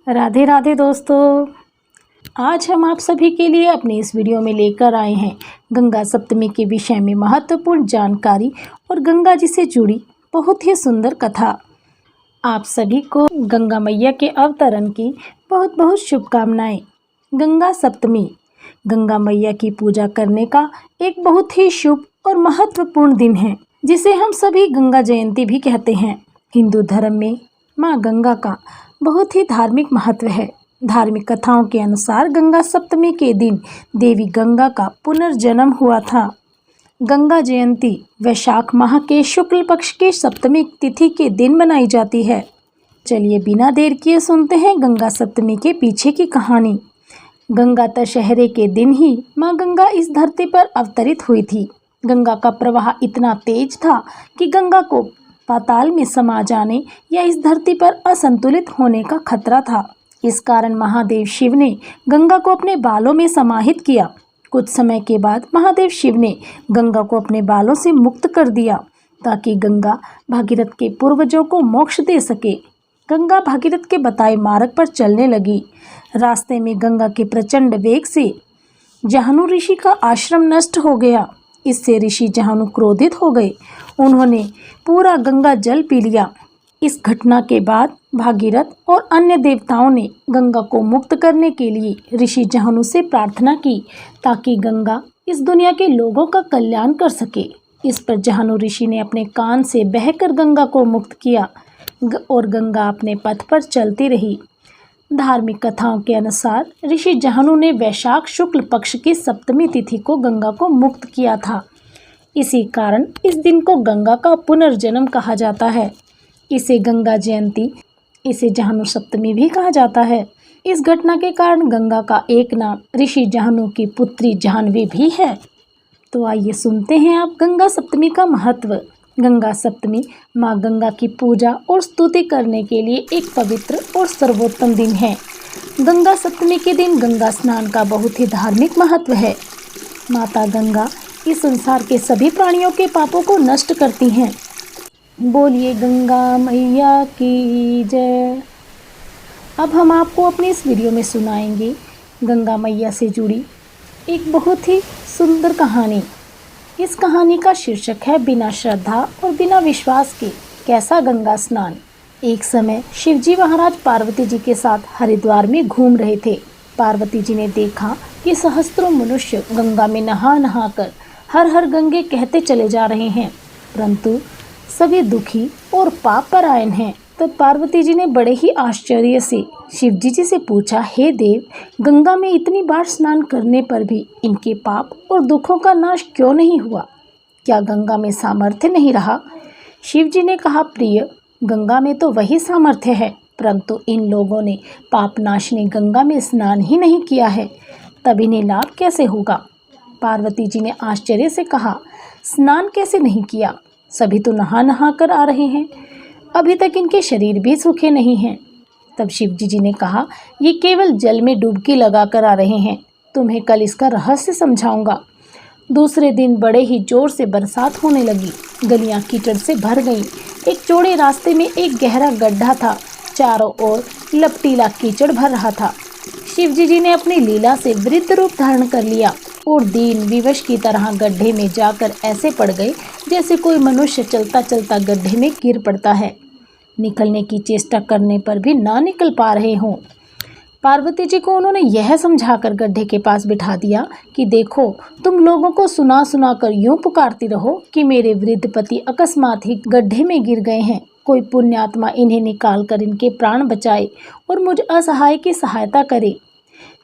राधे राधे दोस्तों। आज हम आप सभी के लिए अपने इस वीडियो में लेकर आए हैं गंगा सप्तमी के विषय में महत्वपूर्ण जानकारी और गंगा जी से जुड़ी बहुत ही सुंदर कथा। आप सभी को गंगा मैया के अवतरण की बहुत बहुत शुभकामनाएं। गंगा सप्तमी गंगा मैया की पूजा करने का एक बहुत ही शुभ और महत्वपूर्ण दिन है, जिसे हम सभी गंगा जयंती भी कहते हैं। हिंदू धर्म में माँ गंगा का बहुत ही धार्मिक महत्व है। धार्मिक कथाओं के अनुसार गंगा सप्तमी के दिन देवी गंगा का पुनर्जन्म हुआ था। गंगा जयंती वैशाख माह के शुक्ल पक्ष के सप्तमी तिथि के दिन मनाई जाती है। चलिए बिना देर किए सुनते हैं गंगा सप्तमी के पीछे की कहानी। गंगा दशहरे के दिन ही माँ गंगा इस धरती पर अवतरित हुई थी। गंगा का प्रवाह इतना तेज था कि गंगा को पाताल में समा जाने या इस धरती पर असंतुलित होने का खतरा था। इस कारण महादेव शिव ने गंगा को अपने बालों में समाहित किया। कुछ समय के बाद महादेव शिव ने गंगा को अपने बालों से मुक्त कर दिया, ताकि गंगा भागीरथ के पूर्वजों को मोक्ष दे सके। गंगा भागीरथ के बताए मार्ग पर चलने लगी। रास्ते में गंगा के प्रचंड वेग से जाहनु ऋषि का आश्रम नष्ट हो गया। इससे ऋषि जाहनु क्रोधित हो गए। उन्होंने पूरा गंगा जल पी लिया। इस घटना के बाद भागीरथ और अन्य देवताओं ने गंगा को मुक्त करने के लिए ऋषि जाहनु से प्रार्थना की, ताकि गंगा इस दुनिया के लोगों का कल्याण कर सके। इस पर जाहनु ऋषि ने अपने कान से बहकर गंगा को मुक्त किया और गंगा अपने पथ पर चलती रही। धार्मिक कथाओं के अनुसार ऋषि जाहनु ने वैशाख शुक्ल पक्ष की सप्तमी तिथि को गंगा को मुक्त किया था। इसी कारण इस दिन को गंगा का पुनर्जन्म कहा जाता है। इसे गंगा जयंती, इसे जाहनु सप्तमी भी कहा जाता है। इस घटना के कारण गंगा का एक नाम ऋषि जाहनु की पुत्री जाह्नवी भी है। तो आइए सुनते हैं आप गंगा सप्तमी का महत्व। गंगा सप्तमी माँ गंगा की पूजा और स्तुति करने के लिए एक पवित्र और सर्वोत्तम दिन है। गंगा सप्तमी के दिन गंगा स्नान का बहुत ही धार्मिक महत्व है। माता गंगा इस संसार के सभी प्राणियों के पापों को नष्ट करती हैं। बोलिए गंगा मैया की जय। अब हम आपको अपने इस वीडियो में सुनाएंगे गंगा मैया से जुड़ी एक बहुत ही सुंदर कहानी। इस कहानी का शीर्षक है बिना श्रद्धा और बिना विश्वास के कैसा गंगा स्नान। एक समय शिवजी महाराज पार्वती जी के साथ हरिद्वार में घूम रहे थे। पार्वती जी ने देखा कि सहस्त्रों मनुष्य गंगा में नहा नहा कर हर हर गंगे कहते चले जा रहे हैं, परंतु सभी दुखी और पाप परायण हैं। तब पार्वती जी ने बड़े ही आश्चर्य से शिवजी जी से पूछा, हे देव, गंगा में इतनी बार स्नान करने पर भी इनके पाप और दुखों का नाश क्यों नहीं हुआ? क्या गंगा में सामर्थ्य नहीं रहा? शिवजी ने कहा, प्रिय, गंगा में तो वही सामर्थ्य है, परंतु इन लोगों ने पाप नाशनी गंगा में स्नान ही नहीं किया है, तब इन्हें लाभ कैसे होगा? पार्वती जी ने आश्चर्य से कहा, स्नान कैसे नहीं किया? सभी तो नहा नहा कर आ रहे हैं, अभी तक इनके शरीर भी सूखे नहीं हैं। तब शिवजी जी ने कहा, ये केवल जल में डुबकी लगा कर आ रहे हैं, तुम्हें कल इसका रहस्य समझाऊंगा। दूसरे दिन बड़े ही जोर से बरसात होने लगी। गलियां कीचड़ से भर गईं। एक चौड़े रास्ते में एक गहरा गड्ढा था। चारों ओर लपटीला कीचड़ भर रहा था। शिवजी जी ने अपनी लीला से वृद्ध रूप धारण कर लिया और दीन विवश की तरह गड्ढे में जाकर ऐसे पड़ गए जैसे कोई मनुष्य चलता चलता गड्ढे में गिर पड़ता है, निकलने की चेष्टा करने पर भी ना निकल पा रहे हों। पार्वती जी को उन्होंने यह समझाकर गड्ढे के पास बिठा दिया कि देखो, तुम लोगों को सुना सुना कर यूं पुकारती रहो कि मेरे वृद्ध पति अकस्मात ही गड्ढे में गिर गए हैं, कोई पुण्यात्मा इन्हें निकाल कर इनके प्राण बचाए और मुझ असहाय की सहायता करे।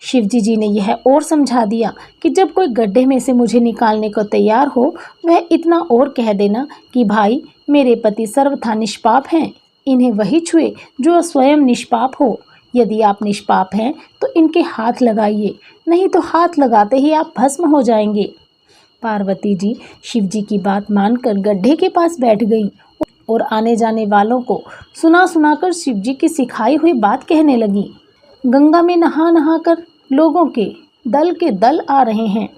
शिवजी जी ने यह और समझा दिया कि जब कोई गड्ढे में से मुझे निकालने को तैयार हो, वह इतना और कह देना कि भाई, मेरे पति सर्वथा निष्पाप हैं, इन्हें वही छुए जो स्वयं निष्पाप हो। यदि आप निष्पाप हैं तो इनके हाथ लगाइए, नहीं तो हाथ लगाते ही आप भस्म हो जाएंगे। पार्वती जी शिवजी की बात मानकर गड्ढे के पास बैठ गईं और आने जाने वालों को सुना सुनाकर शिवजी की सिखाई हुई बात कहने लगी। गंगा में नहा नहा कर लोगों के दल आ रहे हैं।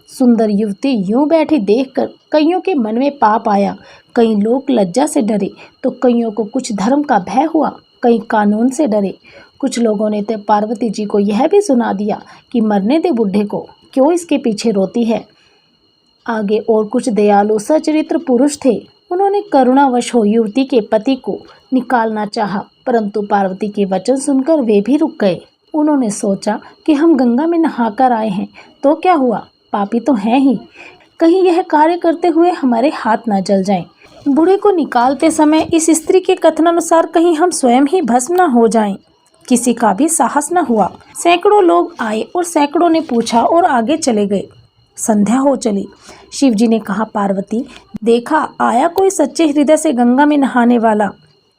सुंदर युवती यूं बैठी देखकर कईयों के मन में पाप आया। कई लोग लज्जा से डरे तो कईयों को कुछ धर्म का भय हुआ, कई कानून से डरे कुछ लोगों ने तो पार्वती जी को यह भी सुना दिया कि मरने दे बुढ़े को, क्यों इसके पीछे रोती है। आगे और कुछ दयालु सचरित्र पुरुष थे। उन्होंने करुणावश हो युवती के पति को निकालना चाहा, परंतु पार्वती के वचन सुनकर वे भी रुक गए। उन्होंने सोचा कि हम गंगा में नहाकर आए हैं तो क्या हुआ, पापी तो हैं ही, कहीं यह कार्य करते हुए हमारे हाथ न जल जाएं। बूढ़े को निकालते समय इस स्त्री के कथनानुसार कहीं हम स्वयं ही भस्म न हो जाएं। किसी का भी साहस न हुआ। सैकड़ों लोग आए और सैकड़ों ने पूछा और आगे चले गए। संध्या हो चली। शिवजी ने कहा, पार्वती देखा आया कोई सच्चे हृदय से गंगा में नहाने वाला।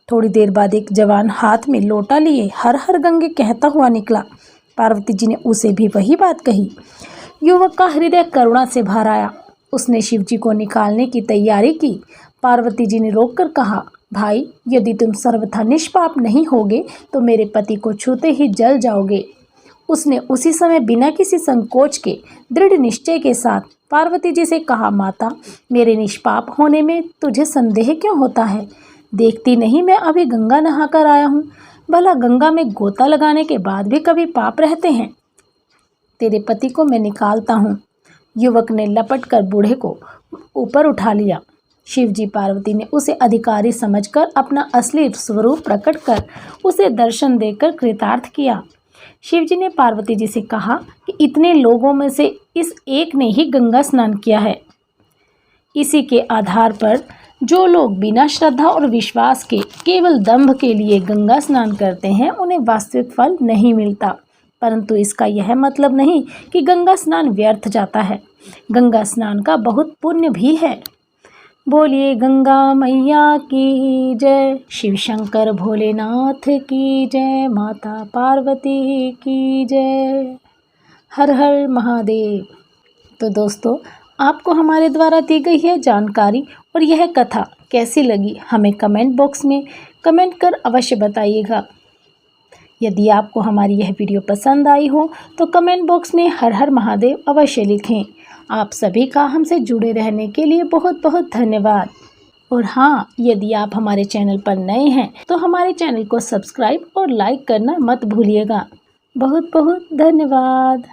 थोड़ी देर बाद एक जवान हाथ में लोटा लिए हर हर गंगे कहता हुआ निकला। पार्वती जी ने उसे भी वही बात कही। युवक का हृदय करुणा से भर आया। उसने शिवजी को निकालने की तैयारी की। पार्वती जी ने रोककर कहा, भाई यदि तुम सर्वथा निष्पाप नहीं होगे तो मेरे पति को छूते ही जल जाओगे। उसने उसी समय बिना किसी संकोच के दृढ़ निश्चय के साथ पार्वती जी से कहा, माता मेरे निष्पाप होने में तुझे संदेह क्यों होता है? देखती नहीं मैं अभी गंगा नहाकर आया हूँ। भला गंगा में गोता लगाने के बाद भी कभी पाप रहते हैं? तेरे पति को मैं निकालता हूँ। युवक ने लपट कर बूढ़े को ऊपर उठा लिया। शिवजी पार्वती ने उसे अधिकारी समझकर अपना असली स्वरूप प्रकट कर उसे दर्शन देकर कृतार्थ किया। शिवजी ने पार्वती जी से कहा कि इतने लोगों में से इस एक ने ही गंगा स्नान किया है। इसी के आधार पर जो लोग बिना श्रद्धा और विश्वास के केवल दंभ के लिए गंगा स्नान करते हैं उन्हें वास्तविक फल नहीं मिलता। परंतु इसका यह मतलब नहीं कि गंगा स्नान व्यर्थ जाता है। गंगा स्नान का बहुत पुण्य भी है। बोलिए गंगा मैया की जय, शिव शंकर भोलेनाथ की जय, माता पार्वती की जय, हर हर महादेव। तो दोस्तों, आपको हमारे द्वारा दी गई है जानकारी और यह कथा कैसी लगी हमें कमेंट बॉक्स में कमेंट कर अवश्य बताइएगा। यदि आपको हमारी यह वीडियो पसंद आई हो तो कमेंट बॉक्स में हर हर महादेव अवश्य लिखें। आप सभी का हमसे जुड़े रहने के लिए बहुत बहुत धन्यवाद। और हाँ, यदि आप हमारे चैनल पर नए हैं तो हमारे चैनल को सब्सक्राइब और लाइक करना मत भूलिएगा। बहुत बहुत धन्यवाद।